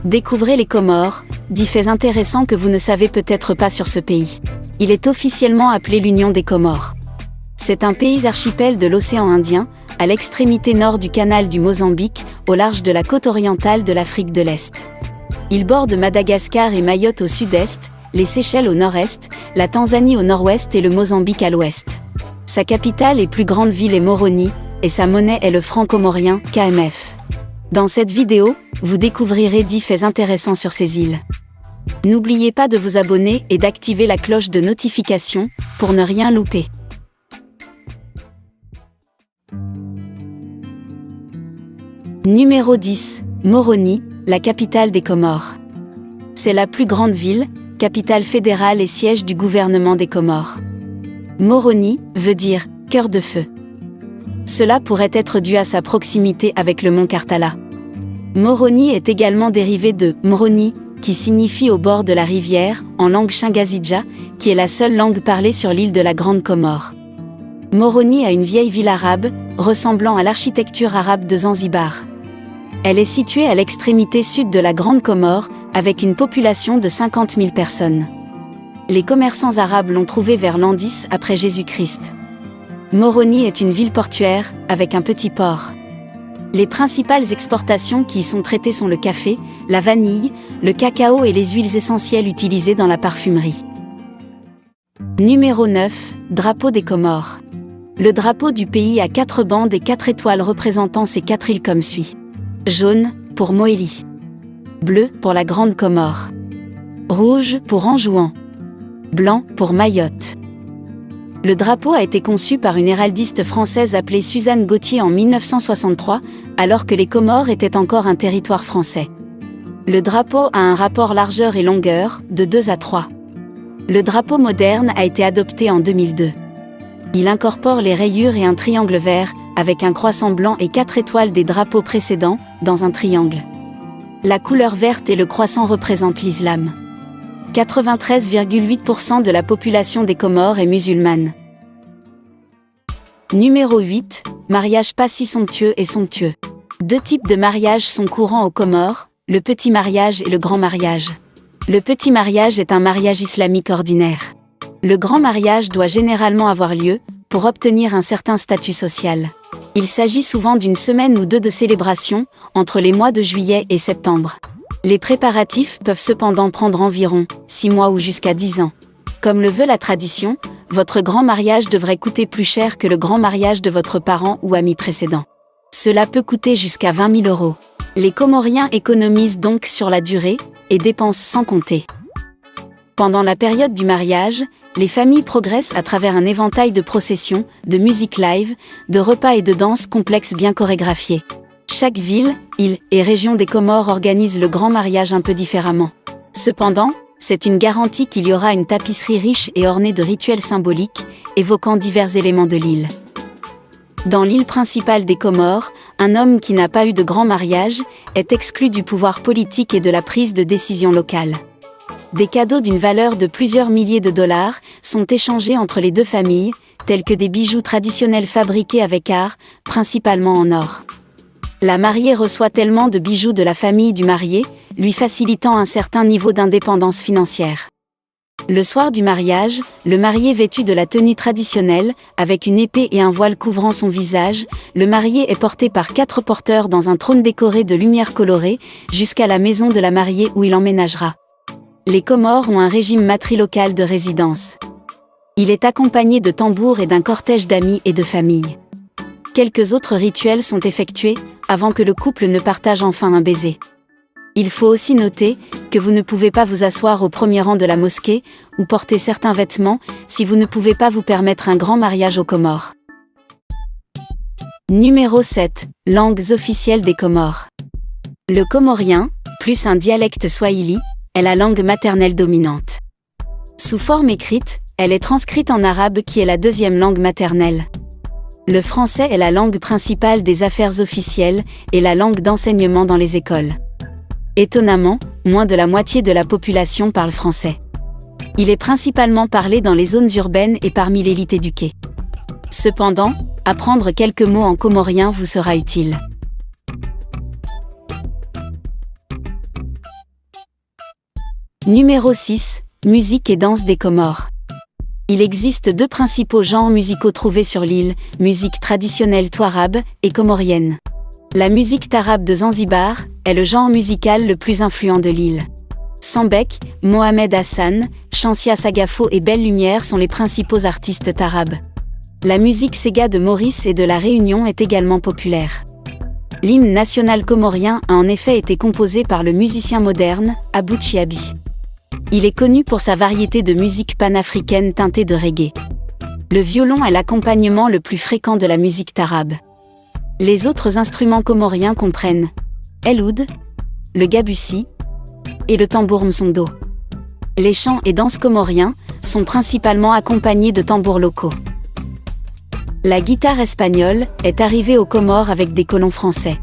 Découvrez les Comores, 10 faits intéressants que vous ne savez peut-être pas sur ce pays. Il est officiellement appelé l'Union des Comores. C'est un pays archipel de l'océan Indien, à l'extrémité nord du canal du Mozambique, au large de la côte orientale de l'Afrique de l'Est. Il borde Madagascar et Mayotte au sud-est, les Seychelles au nord-est, la Tanzanie au nord-ouest et le Mozambique à l'ouest. Sa capitale et plus grande ville est Moroni, et sa monnaie est le franc comorien, KMF. Dans cette vidéo, vous découvrirez 10 faits intéressants sur ces îles. N'oubliez pas de vous abonner et d'activer la cloche de notification pour ne rien louper. Numéro 10, Moroni, la capitale des Comores. C'est la plus grande ville, capitale fédérale et siège du gouvernement des Comores. Moroni veut dire « cœur de feu ». Cela pourrait être dû à sa proximité avec le mont Karthala. Moroni est également dérivé de « Mroni », qui signifie « au bord de la rivière » en langue Chingazidja, qui est la seule langue parlée sur l'île de la Grande Comore. Moroni a une vieille ville arabe, ressemblant à l'architecture arabe de Zanzibar. Elle est située à l'extrémité sud de la Grande Comore, avec une population de 50 000 personnes. Les commerçants arabes l'ont trouvée vers l'an 10 après Jésus-Christ. Moroni est une ville portuaire, avec un petit port. Les principales exportations qui y sont traitées sont le café, la vanille, le cacao et les huiles essentielles utilisées dans la parfumerie. Numéro 9, Drapeau des Comores. Le drapeau du pays a 4 bandes et 4 étoiles représentant ces 4 îles comme suit. Jaune, pour Moélie. Bleu, pour la Grande Comore. Rouge, pour Anjouan. Blanc, pour Mayotte. Le drapeau a été conçu par une héraldiste française appelée Suzanne Gauthier en 1963, alors que les Comores étaient encore un territoire français. Le drapeau a un rapport largeur et longueur, de 2 à 3. Le drapeau moderne a été adopté en 2002. Il incorpore les rayures et un triangle vert, avec un croissant blanc et 4 étoiles des drapeaux précédents, dans un triangle. La couleur verte et le croissant représentent l'islam. 93,8% de la population des Comores est musulmane. Numéro 8, mariage pas si somptueux et somptueux. 2 types de mariages sont courants aux Comores, le petit mariage et le grand mariage. Le petit mariage est un mariage islamique ordinaire. Le grand mariage doit généralement avoir lieu, pour obtenir un certain statut social. Il s'agit souvent d'une semaine ou 2 de célébration, entre les mois de juillet et septembre. Les préparatifs peuvent cependant prendre environ 6 mois ou jusqu'à 10 ans. Comme le veut la tradition, votre grand mariage devrait coûter plus cher que le grand mariage de votre parent ou ami précédent. Cela peut coûter jusqu'à 20 000 €. Les Comoriens économisent donc sur la durée, et dépensent sans compter. Pendant la période du mariage, les familles progressent à travers un éventail de processions, de musique live, de repas et de danses complexes bien chorégraphiés. Chaque ville, île et région des Comores organise le grand mariage un peu différemment. Cependant, c'est une garantie qu'il y aura une tapisserie riche et ornée de rituels symboliques, évoquant divers éléments de l'île. Dans l'île principale des Comores, un homme qui n'a pas eu de grand mariage est exclu du pouvoir politique et de la prise de décision locale. Des cadeaux d'une valeur de plusieurs milliers de dollars sont échangés entre les 2 familles, tels que des bijoux traditionnels fabriqués avec art, principalement en or. La mariée reçoit tellement de bijoux de la famille du marié, lui facilitant un certain niveau d'indépendance financière. Le soir du mariage, le marié vêtu de la tenue traditionnelle, avec une épée et un voile couvrant son visage, le marié est porté par 4 porteurs dans un trône décoré de lumières colorées, jusqu'à la maison de la mariée où il emménagera. Les Comores ont un régime matrilocal de résidence. Il est accompagné de tambours et d'un cortège d'amis et de familles. Quelques autres rituels sont effectués, avant que le couple ne partage enfin un baiser. Il faut aussi noter que vous ne pouvez pas vous asseoir au premier rang de la mosquée, ou porter certains vêtements, si vous ne pouvez pas vous permettre un grand mariage aux Comores. Numéro 7, langues officielles des Comores. Le comorien, plus un dialecte swahili, est la langue maternelle dominante. Sous forme écrite, elle est transcrite en arabe qui est la 2e langue maternelle. Le français est la langue principale des affaires officielles et la langue d'enseignement dans les écoles. Étonnamment, moins de la moitié de la population parle français. Il est principalement parlé dans les zones urbaines et parmi l'élite éduquée. Cependant, apprendre quelques mots en comorien vous sera utile. Numéro 6. Musique et danse des Comores. Il existe deux principaux genres musicaux trouvés sur l'île, musique traditionnelle touarabe et comorienne. La musique tarabe de Zanzibar est le genre musical le plus influent de l'île. Sambek, Mohamed Hassan, Shamsia Sagafo et Belle Lumière sont les principaux artistes tarabes. La musique Sega de Maurice et de la Réunion est également populaire. L'hymne national comorien a en effet été composé par le musicien moderne, Abou Chiabi. Il est connu pour sa variété de musique panafricaine teintée de reggae. Le violon est l'accompagnement le plus fréquent de la musique tarabe. Les autres instruments comoriens comprennent el oud, le gabussi et le tambour msondo. Les chants et danses comoriens sont principalement accompagnés de tambours locaux. La guitare espagnole est arrivée aux Comores avec des colons français.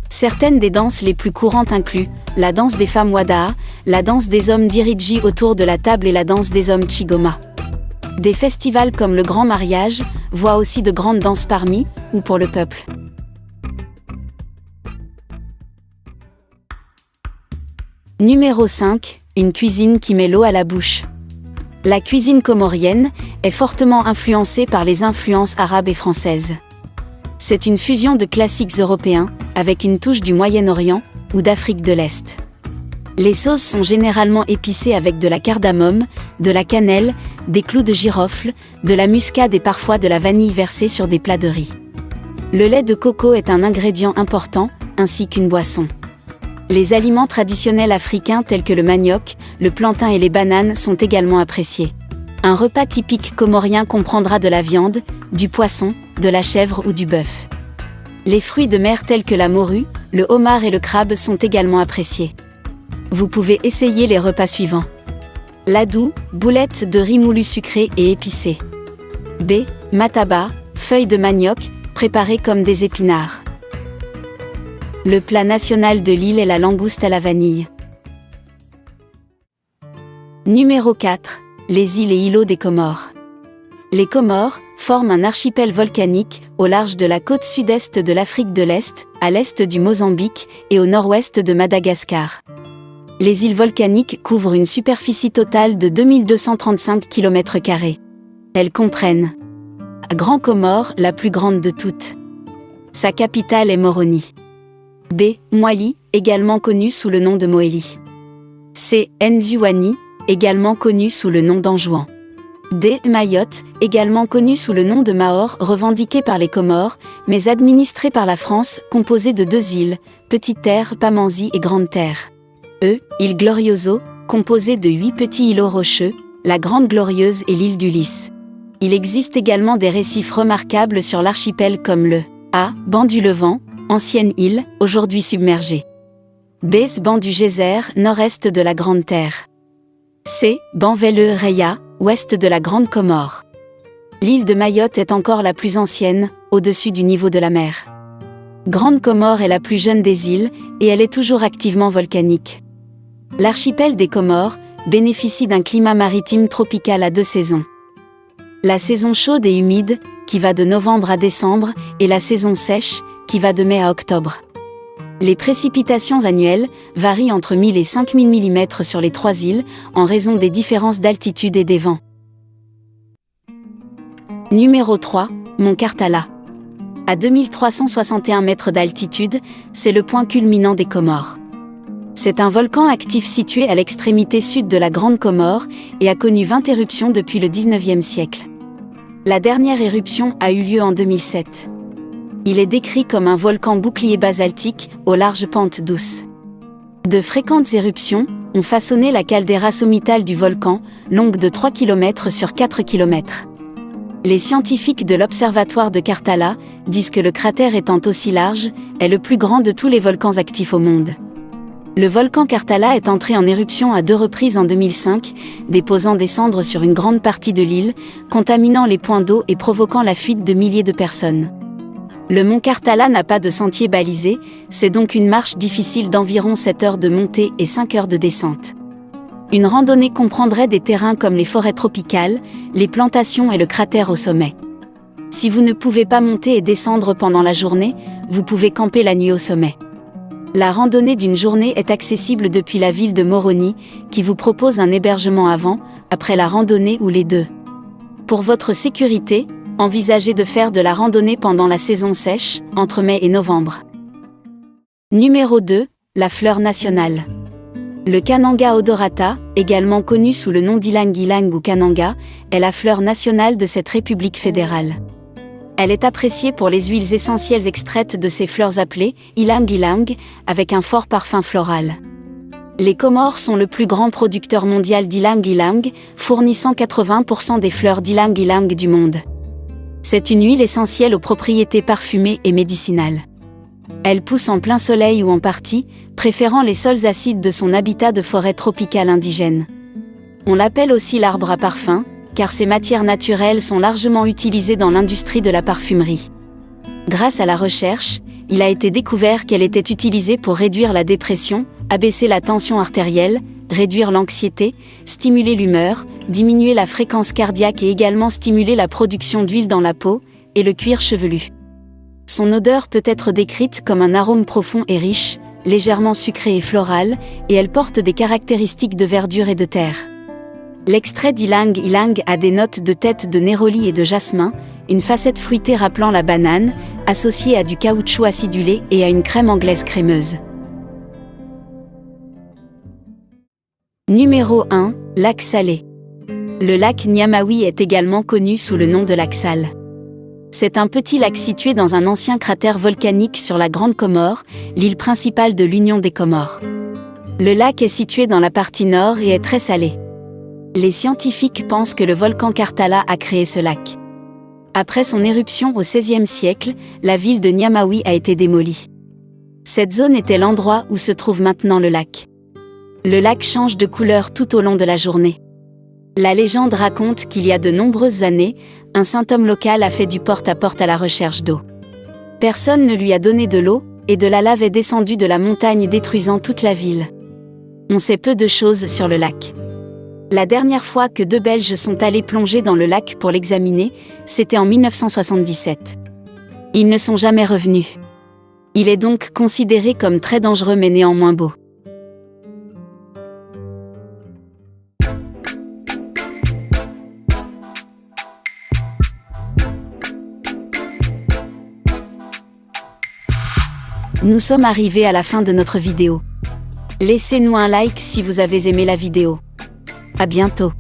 Certaines des danses les plus courantes incluent la danse des femmes Wada, la danse des hommes Diriji autour de la table et la danse des hommes Chigoma. Des festivals comme le Grand Mariage voient aussi de grandes danses parmi ou pour le peuple. Numéro 5. Une cuisine qui met l'eau à la bouche. La cuisine comorienne est fortement influencée par les influences arabes et françaises. C'est une fusion de classiques européens, avec une touche du Moyen-Orient ou d'Afrique de l'Est. Les sauces sont généralement épicées avec de la cardamome, de la cannelle, des clous de girofle, de la muscade et parfois de la vanille versée sur des plats de riz. Le lait de coco est un ingrédient important, ainsi qu'une boisson. Les aliments traditionnels africains tels que le manioc, le plantain et les bananes sont également appréciés. Un repas typique comorien comprendra de la viande, du poisson, de la chèvre ou du bœuf. Les fruits de mer tels que la morue, le homard et le crabe sont également appréciés. Vous pouvez essayer les repas suivants. Ladou, boulettes de riz moulu sucré et épicé. B. Mataba, feuilles de manioc, préparées comme des épinards. Le plat national de l'île est la langouste à la vanille. Numéro 4. Les îles et îlots des Comores. Les Comores forment un archipel volcanique au large de la côte sud-est de l'Afrique de l'Est, à l'est du Mozambique et au nord-ouest de Madagascar. Les îles volcaniques couvrent une superficie totale de 2235 km². Elles comprennent Grand Comore, la plus grande de toutes. Sa capitale est Moroni. B. Moali, également connu sous le nom de Moélie. C. Nziouani, également connu sous le nom d'Anjouan. D. Mayotte, également connu sous le nom de Mahor, revendiqué par les Comores, mais administré par la France, composé de deux îles, Petite Terre, Pamandzi et Grande Terre. E. Île Glorioso, composé de 8 petits îlots rocheux, la Grande Glorieuse et l'île d'Ulysse. Il existe également des récifs remarquables sur l'archipel comme le A. Banc du Levant, ancienne île, aujourd'hui submergée. B. Banc du Geyser, nord-est de la Grande Terre. C. Banc Velleux-Reya, ouest de la Grande Comore. L'île de Mayotte est encore la plus ancienne, au-dessus du niveau de la mer. Grande Comore est la plus jeune des îles, et elle est toujours activement volcanique. L'archipel des Comores bénéficie d'un climat maritime tropical à 2 saisons. La saison chaude et humide, qui va de novembre à décembre, et la saison sèche, qui va de mai à octobre. Les précipitations annuelles varient entre 1000 et 5000 mm sur les 3 îles, en raison des différences d'altitude et des vents. Numéro 3, Mont Kartala. À 2361 mètres d'altitude, c'est le point culminant des Comores. C'est un volcan actif situé à l'extrémité sud de la Grande Comore et a connu 20 éruptions depuis le 19e siècle. La dernière éruption a eu lieu en 2007. Il est décrit comme un volcan bouclier basaltique, aux larges pentes douces. De fréquentes éruptions ont façonné la caldeira sommitale du volcan, longue de 3 km sur 4 km. Les scientifiques de l'Observatoire de Kartala disent que le cratère étant aussi large, est le plus grand de tous les volcans actifs au monde. Le volcan Kartala est entré en éruption à 2 reprises en 2005, déposant des cendres sur une grande partie de l'île, contaminant les points d'eau et provoquant la fuite de milliers de personnes. Le mont Kartala n'a pas de sentier balisé, c'est donc une marche difficile d'environ 7 heures de montée et 5 heures de descente. Une randonnée comprendrait des terrains comme les forêts tropicales, les plantations et le cratère au sommet. Si vous ne pouvez pas monter et descendre pendant la journée, vous pouvez camper la nuit au sommet. La randonnée d'une journée est accessible depuis la ville de Moroni, qui vous propose un hébergement avant, après la randonnée ou les deux. Pour votre sécurité, envisagez de faire de la randonnée pendant la saison sèche, entre mai et novembre. Numéro 2, la fleur nationale. Le Kananga odorata, également connu sous le nom d'ylang-ylang ou kananga, est la fleur nationale de cette république fédérale. Elle est appréciée pour les huiles essentielles extraites de ces fleurs appelées ylang-ylang, avec un fort parfum floral. Les Comores sont le plus grand producteur mondial d'ylang-ylang, fournissant 80% des fleurs d'ylang-ylang du monde. C'est une huile essentielle aux propriétés parfumées et médicinales. Elle pousse en plein soleil ou en partie, préférant les sols acides de son habitat de forêt tropicale indigène. On l'appelle aussi l'arbre à parfum, car ces matières naturelles sont largement utilisées dans l'industrie de la parfumerie. Grâce à la recherche, il a été découvert qu'elle était utilisée pour réduire la dépression, abaisser la tension artérielle, réduire l'anxiété, stimuler l'humeur, diminuer la fréquence cardiaque et également stimuler la production d'huile dans la peau et le cuir chevelu. Son odeur peut être décrite comme un arôme profond et riche, légèrement sucré et floral, et elle porte des caractéristiques de verdure et de terre. L'extrait d'ylang-ylang a des notes de tête de néroli et de jasmin, une facette fruitée rappelant la banane, associée à du caoutchouc acidulé et à une crème anglaise crémeuse. Numéro 1, lac salé. Le lac Niamaoui est également connu sous le nom de lac Sal. C'est un petit lac situé dans un ancien cratère volcanique sur la Grande Comore, l'île principale de l'Union des Comores. Le lac est situé dans la partie nord et est très salé. Les scientifiques pensent que le volcan Karthala a créé ce lac. Après son éruption au XVIe siècle, la ville de Niamaoui a été démolie. Cette zone était l'endroit où se trouve maintenant le lac. Le lac change de couleur tout au long de la journée. La légende raconte qu'il y a de nombreuses années, un saint homme local a fait du porte-à-porte à la recherche d'eau. Personne ne lui a donné de l'eau, et de la lave est descendue de la montagne détruisant toute la ville. On sait peu de choses sur le lac. La dernière fois que 2 Belges sont allés plonger dans le lac pour l'examiner, c'était en 1977. Ils ne sont jamais revenus. Il est donc considéré comme très dangereux mais néanmoins beau. Nous sommes arrivés à la fin de notre vidéo. Laissez-nous un like si vous avez aimé la vidéo. À bientôt.